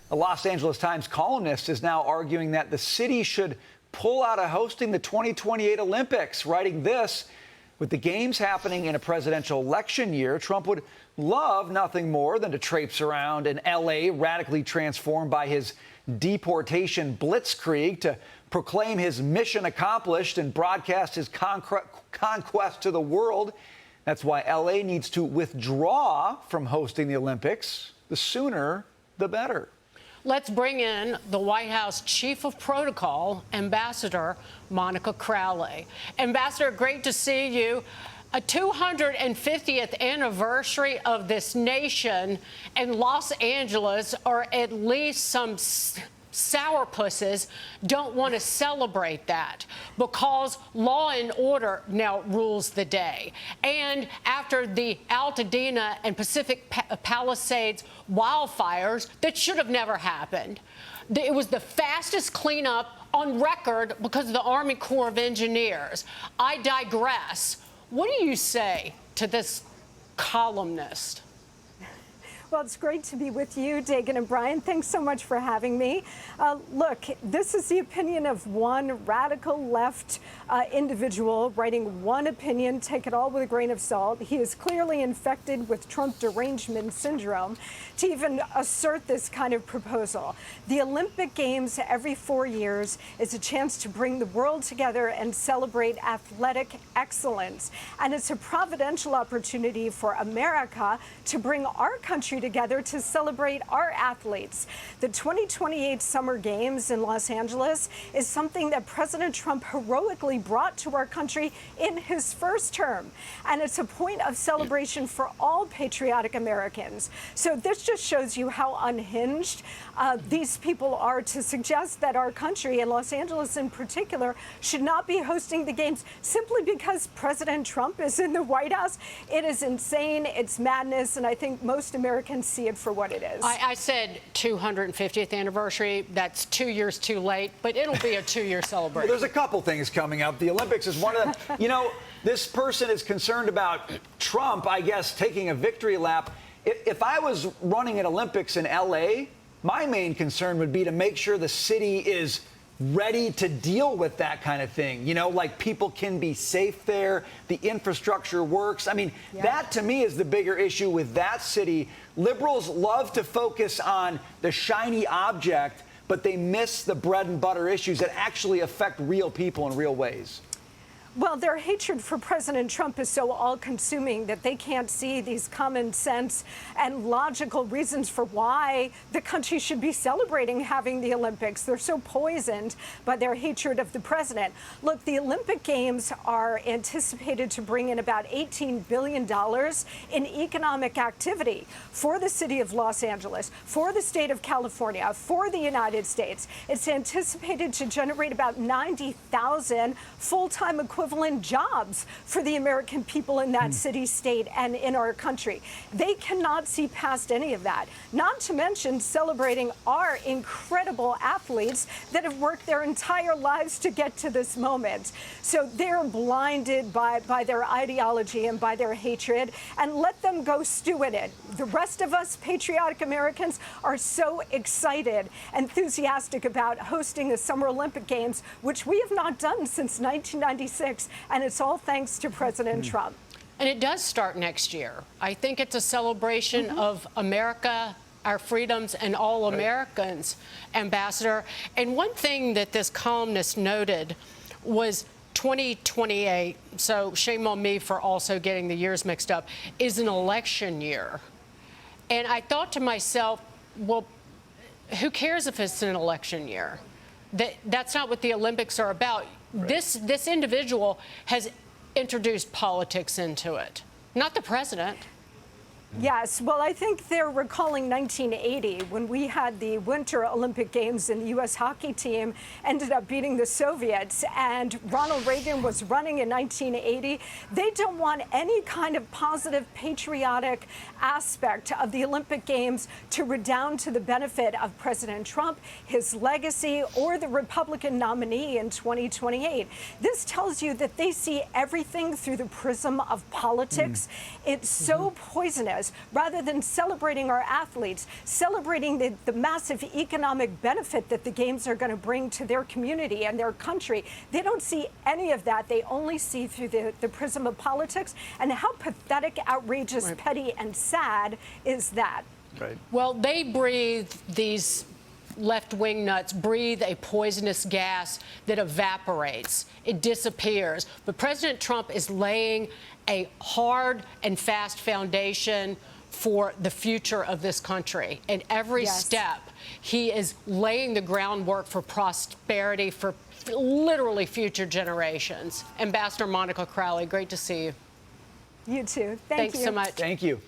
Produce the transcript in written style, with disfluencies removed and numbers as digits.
A Los Angeles Times columnist is now arguing that the city should pull out of hosting the 2028 Olympics, writing this: with the games happening in a presidential election year, Trump would love nothing more than to traipse around in L.A., radically transformed by his deportation blitzkrieg, to proclaim his mission accomplished and broadcast his conquest to the world. That's why L.A. needs to withdraw from hosting the Olympics. The sooner, the better. Let's bring in the White House Chief of Protocol, Ambassador Monica Crowley. Ambassador, great to see you. A 250th anniversary of this nation and Los Angeles, or at least some sourpusses, don't want to celebrate that because law and order now rules the day. And after the Altadena and Pacific Palisades wildfires that should have never happened, it was the fastest cleanup on record because of the Army Corps of Engineers. I digress. What do you say to this columnist? Well, it's great to be with you, Dagan and Brian. Thanks so much for having me. Look, this is the opinion of one radical left individual writing one opinion. Take it all with a grain of salt. He is clearly infected with Trump derangement syndrome to even assert this kind of proposal. The Olympic Games every 4 years is a chance to bring the world together and celebrate athletic excellence. And it's a providential opportunity for America to bring our country together to celebrate our athletes. The 2028 Summer Games in Los Angeles is something that President Trump heroically brought to our country in his first term. And it's a point of celebration for all patriotic Americans. So this just shows you how unhinged these people are to suggest that our country, and Los Angeles in particular, should not be hosting the games simply because President Trump is in the White House. It is insane. It's madness. And I think most Americans see it for what it is. I said 250th anniversary. That's 2 years too late, but it'll be a 2-year celebration. Well, there's a couple things coming up. The Olympics is one of them. You know, this person is concerned about Trump, I guess, taking a victory lap. If I was running an Olympics in L.A., my main concern would be to make sure the city is ready to deal with that kind of thing. You know, like people can be safe there, the infrastructure works. I mean, that to me is the bigger issue with that city. Liberals love to focus on the shiny object, but they miss the bread and butter issues that actually affect real people in real ways. Well, their hatred for President Trump is so all-consuming that they can't see these common sense and logical reasons for why the country should be celebrating having the Olympics. They're so poisoned by their hatred of the president. Look, the Olympic Games are anticipated to bring in about $18 billion in economic activity for the city of Los Angeles, for the state of California, for the United States. It's anticipated to generate about 90,000 full-time equivalent jobs for the American people in that city, state, and in our country. They cannot see past any of that, not to mention celebrating our incredible athletes that have worked their entire lives to get to this moment. So they're blinded by their ideology and by their hatred, and let them go stew in it. The rest of us patriotic Americans are so excited, enthusiastic about hosting the Summer Olympic Games, which we have not done since 1996. And it's all thanks to President Trump. And it does start next year. I think it's a celebration of America, our freedoms, and all Americans, Ambassador. And one thing that this columnist noted was 2028, so shame on me for also getting the years mixed up, is an election year. And I thought to myself, well, who cares if it's an election year? That's not what the Olympics are about. Right. This individual has introduced politics into it, not the president. Yes, well, I think they're recalling 1980 when we had the Winter Olympic Games and the U.S. hockey team ended up beating the Soviets, and Ronald Reagan was running in 1980. They don't want any kind of positive patriotic aspect of the Olympic Games to redound to the benefit of President Trump, his legacy, or the Republican nominee in 2028. This tells you that they see everything through the prism of politics. It's so poisonous. cause, rather than celebrating our athletes, celebrating the massive economic benefit that the games are going to bring to their community and their country. They don't see any of that. They only see through the prism of politics. And how pathetic, outrageous, petty, and sad is that? Right. Well, they breathe, these left-wing nuts breathe a poisonous gas that evaporates. It disappears. But President Trump is laying a hard and fast foundation for the future of this country. In every step, he is laying the groundwork for prosperity for literally future generations. Ambassador Monica Crowley, great to see you. You too. Thanks so much. Thank you.